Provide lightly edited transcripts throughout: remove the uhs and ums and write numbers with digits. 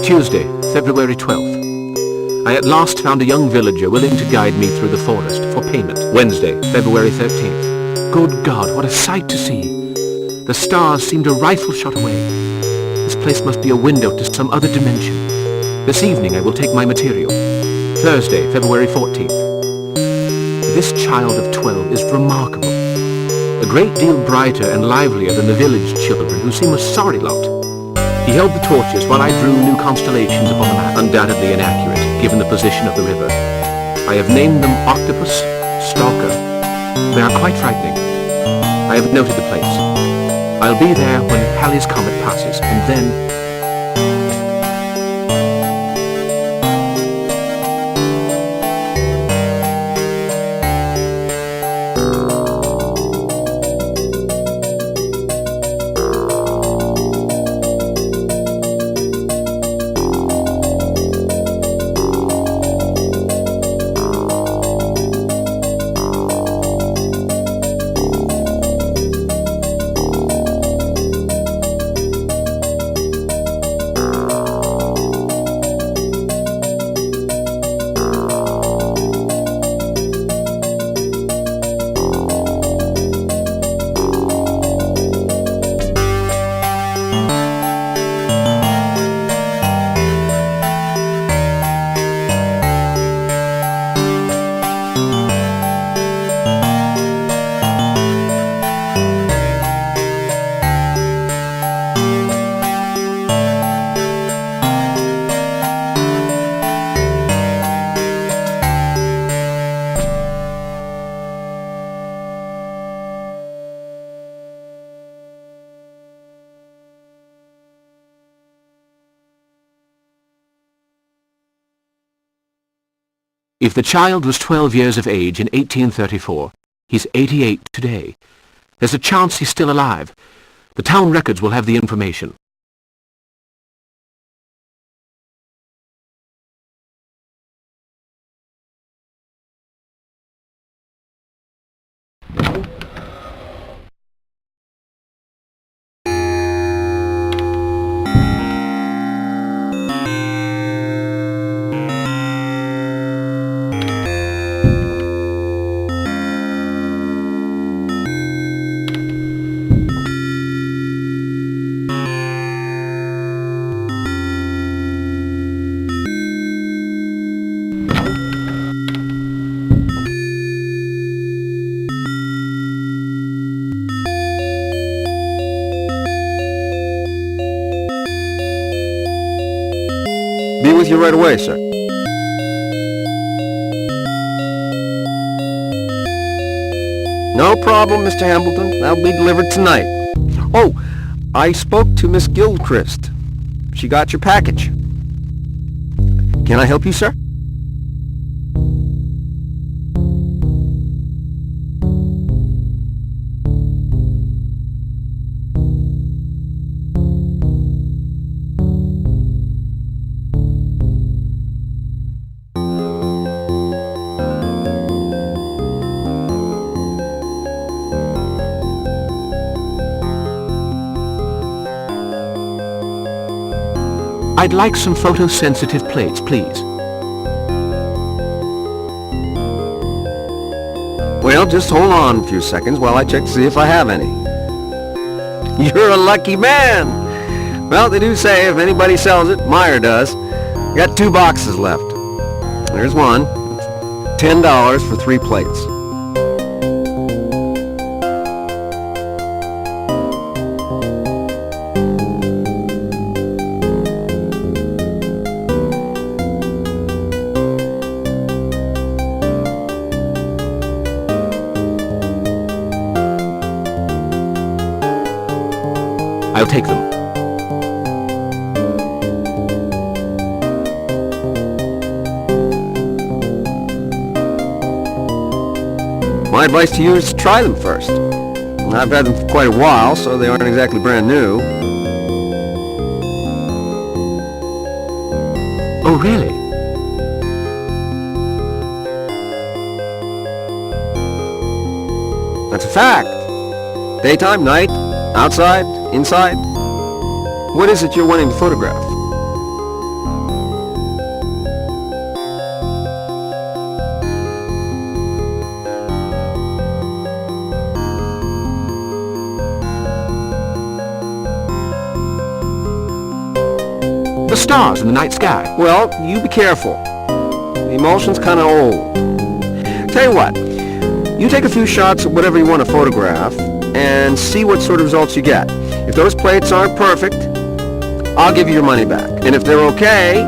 Tuesday, February 12th. I at last found a young villager willing to guide me through the forest for payment. Wednesday, February 13th. Good God, what a sight to see! The stars seemed a rifle shot away. This place must be a window to some other dimension. This evening I will take my material. Thursday, February 14th. This child of 12 is remarkable. A great deal brighter and livelier than the village children, who seem a sorry lot. He held the torches while I drew new constellations upon the map, undoubtedly inaccurate, given the position of the river. I have named them Octopus, Stalker. They are quite frightening. I have noted the place. I'll be there when Halley's Comet passes, and then... If the child was 12 years of age in 1834, he's 88 today. There's a chance he's still alive. The town records will have the information. Be with you right away, sir. No problem, Mr. Hambleton. That'll be delivered tonight. Oh, I spoke to Miss Gilchrist. She got your package. Can I help you, sir? I'd like some photosensitive plates, please. Well, just hold on a few seconds while I check to see if I have any. You're a lucky man! Well, they do say if anybody sells it, Meyer does. Got 2 boxes left. There's one. $10 for 3 plates. I'll take them. My advice to you is to try them first. I've had them for quite a while, so they aren't exactly brand new. Oh, really? That's a fact. Daytime, night, outside, inside. What is it you're wanting to photograph? stars in the night sky. Well, you be careful. The emulsion's kind of old. Tell you what, you take a few shots of whatever you want to photograph and see what sort of results you get. If those plates aren't perfect, I'll give you your money back. And if they're okay,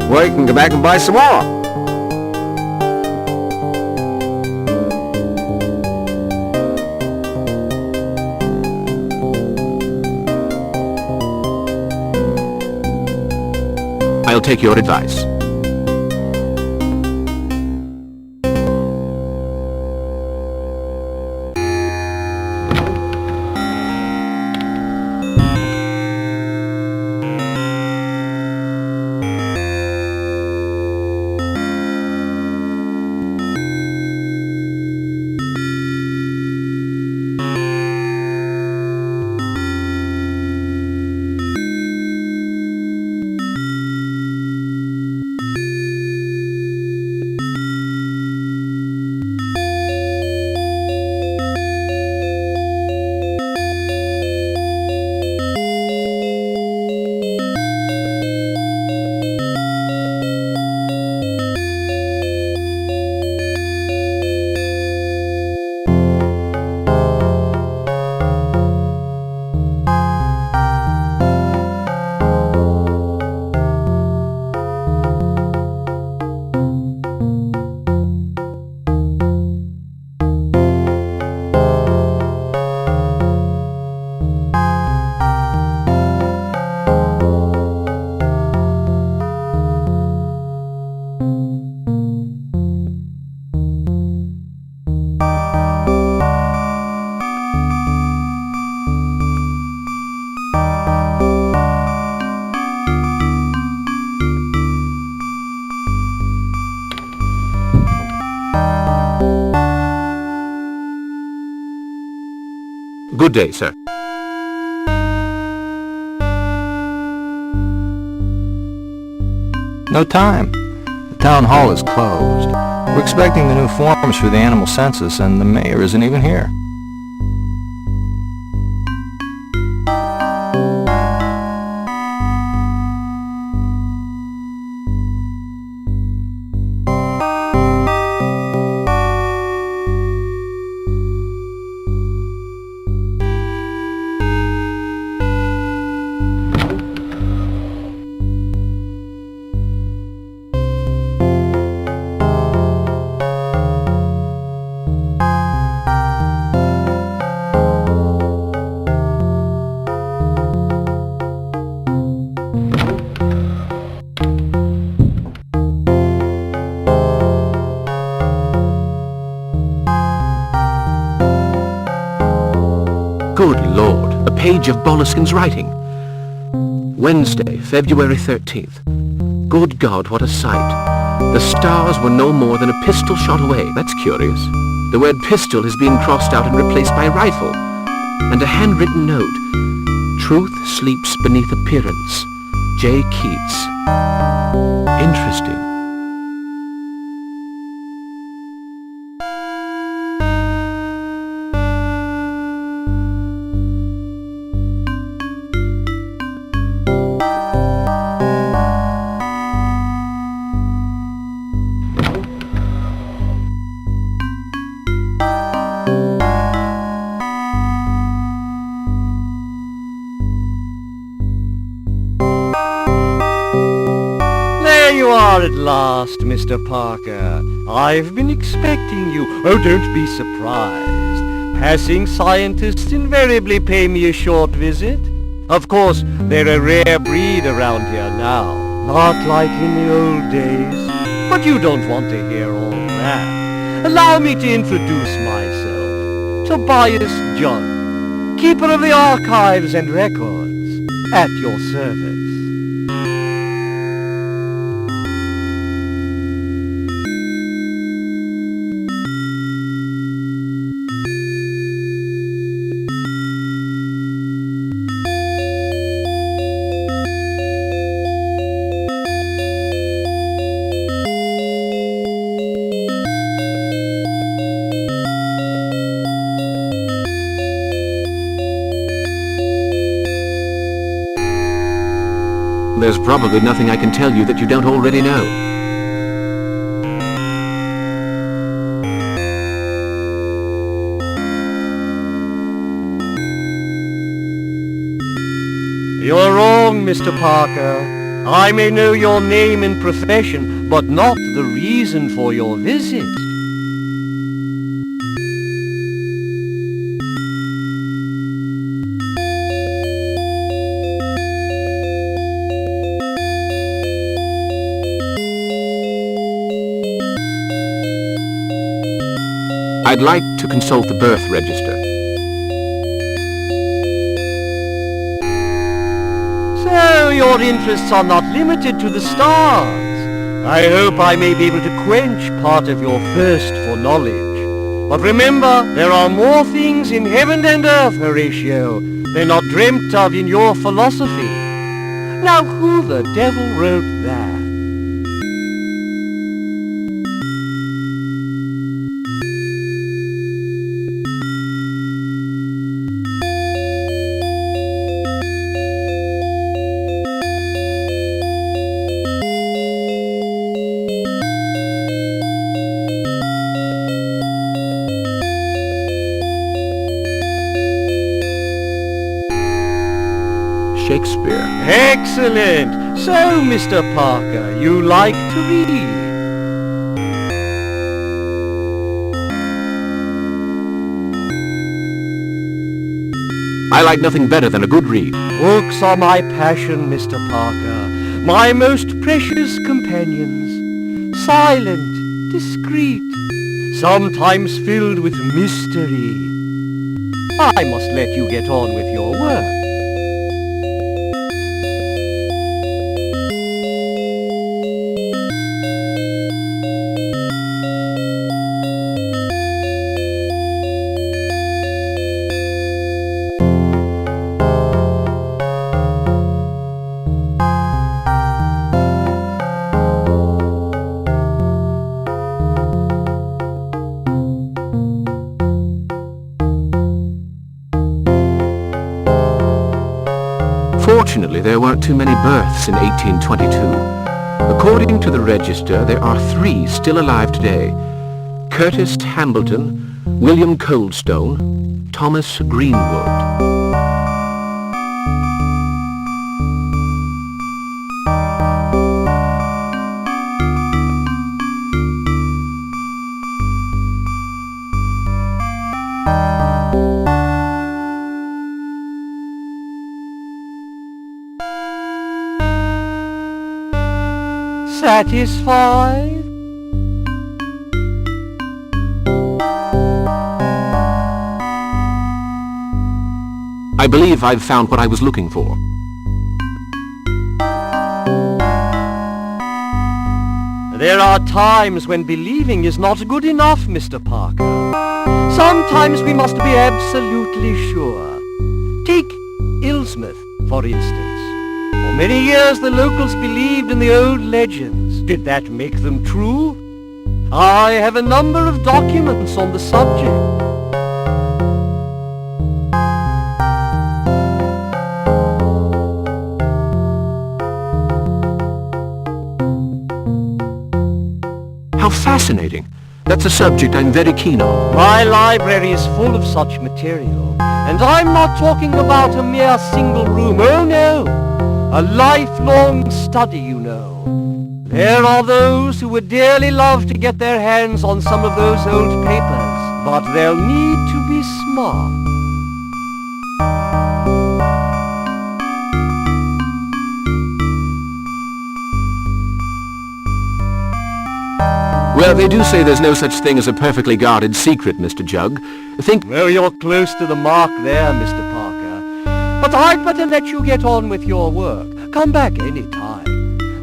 well, you can go back and buy some more. I'll take your advice. Good day, sir. No time. The town hall is closed. We're expecting the new forms for the animal census, and the mayor isn't even here. Good Lord, a page of Boleskin's writing. Wednesday, February 13th. Good God, what a sight. The stars were no more than a pistol shot away. That's curious. The word pistol has been crossed out and replaced by rifle. And a handwritten note. Truth sleeps beneath appearance. J. Keats. Interesting. You are at last, Mr. Parker. I've been expecting you. Oh, don't be surprised. Passing scientists invariably pay me a short visit. Of course, they're a rare breed around here now. Not like in the old days. But you don't want to hear all that. Allow me to introduce myself. Tobias John, keeper of the archives and records, at your service. there's probably nothing I can tell you that you don't already know. You're wrong, Mr. Parker. I may know your name and profession, but not the reason for your visit. I'd like to consult the birth register. So your interests are not limited to the stars. I hope I may be able to quench part of your thirst for knowledge. But remember, there are more things in heaven and earth, Horatio. They're not dreamt of in your philosophy. Now who the devil wrote that? Shakespeare. Excellent! So, Mr. Parker, you like to read? I like nothing better than a good read. Books are my passion, Mr. Parker, my most precious companions. Silent, discreet, sometimes filled with mystery. I must let you get on with your work. Fortunately, there weren't too many births in 1822. According to the register, there are 3 still alive today. Curtis Hambleton, William Coldstone, Thomas Greenwood. Satisfied? I believe I've found what I was looking for. There are times when believing is not good enough, Mr. Parker. Sometimes we must be absolutely sure. Take Ilsmouth, for instance. For many years the locals believed in the old legends. Did that make them true? I have a number of documents on the subject. How fascinating. That's a subject I'm very keen on. My library is full of such material. And I'm not talking about a mere single room. Oh no! A lifelong study, you know. There are those who would dearly love to get their hands on some of those old papers, but they'll need to be smart. Well, they do say there's no such thing as a perfectly guarded secret, Mr. Jug. Well, you're close to the mark there, Mr. Parker. But I'd better let you get on with your work. Come back any time.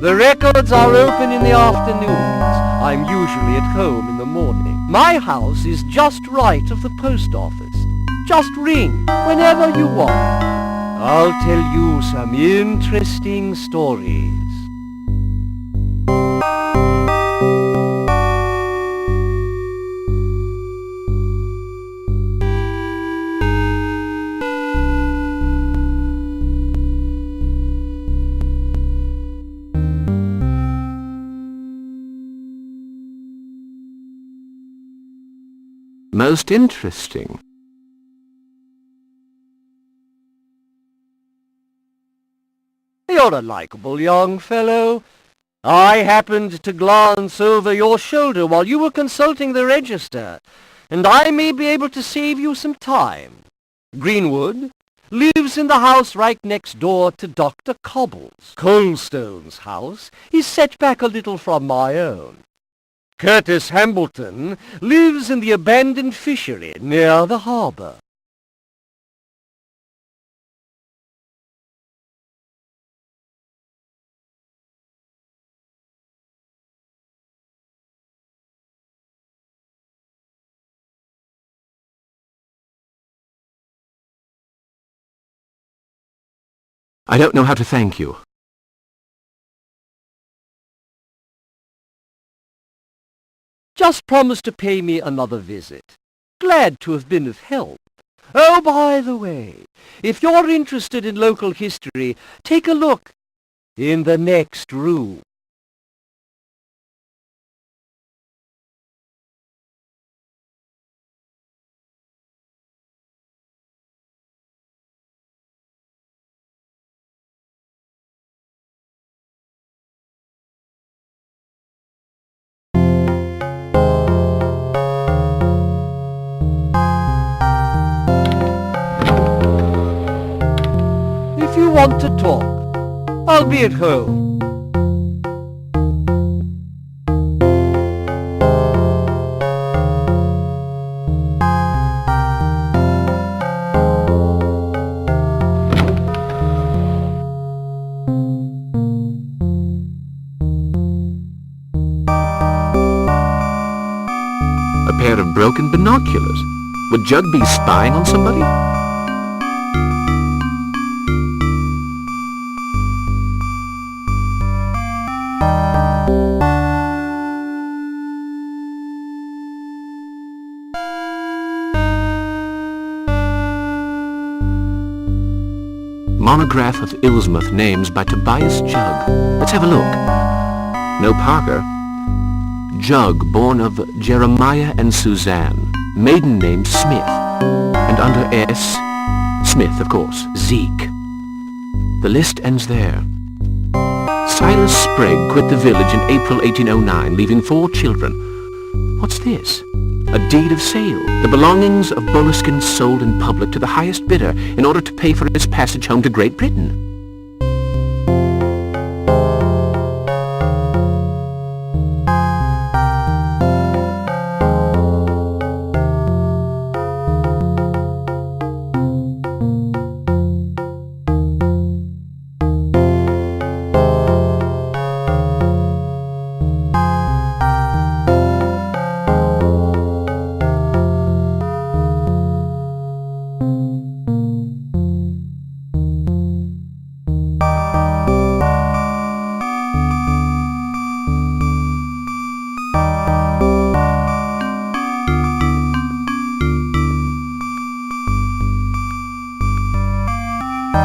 The records are open in the afternoons. I'm usually at home in the morning. My house is just right of the post office. Just ring whenever you want. I'll tell you some interesting stories. most interesting. You're a likable young fellow. I happened to glance over your shoulder while you were consulting the register, and I may be able to save you some time. Greenwood lives in the house right next door to Dr. Cobble's. Coldstone's house is set back a little from my own. Curtis Hambleton lives in the abandoned fishery near the harbour. I don't know how to thank you. Just promise to pay me another visit. Glad to have been of help. Oh, by the way, if you're interested in local history, take a look in the next room. If you want to talk, I'll be at home. A pair of broken binoculars. Would Jug be spying on somebody? Monograph of Ilsmouth names by Tobias Jug. Let's have a look. No Parker. Jug, born of Jeremiah and Suzanne. Maiden name Smith. And under S, Smith, of course, Zeke. The list ends there. Silas Sprague quit the village in April 1809, leaving 4 children. What's this? A deed of sale. The belongings of Boleskine sold in public to the highest bidder in order to pay for his passage home to Great Britain.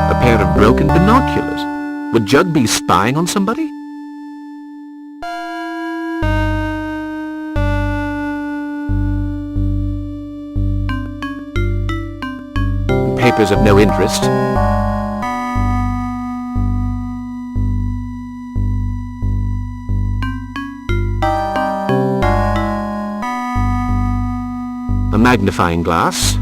A pair of broken binoculars. Would Jug be spying on somebody? Papers of no interest. A magnifying glass.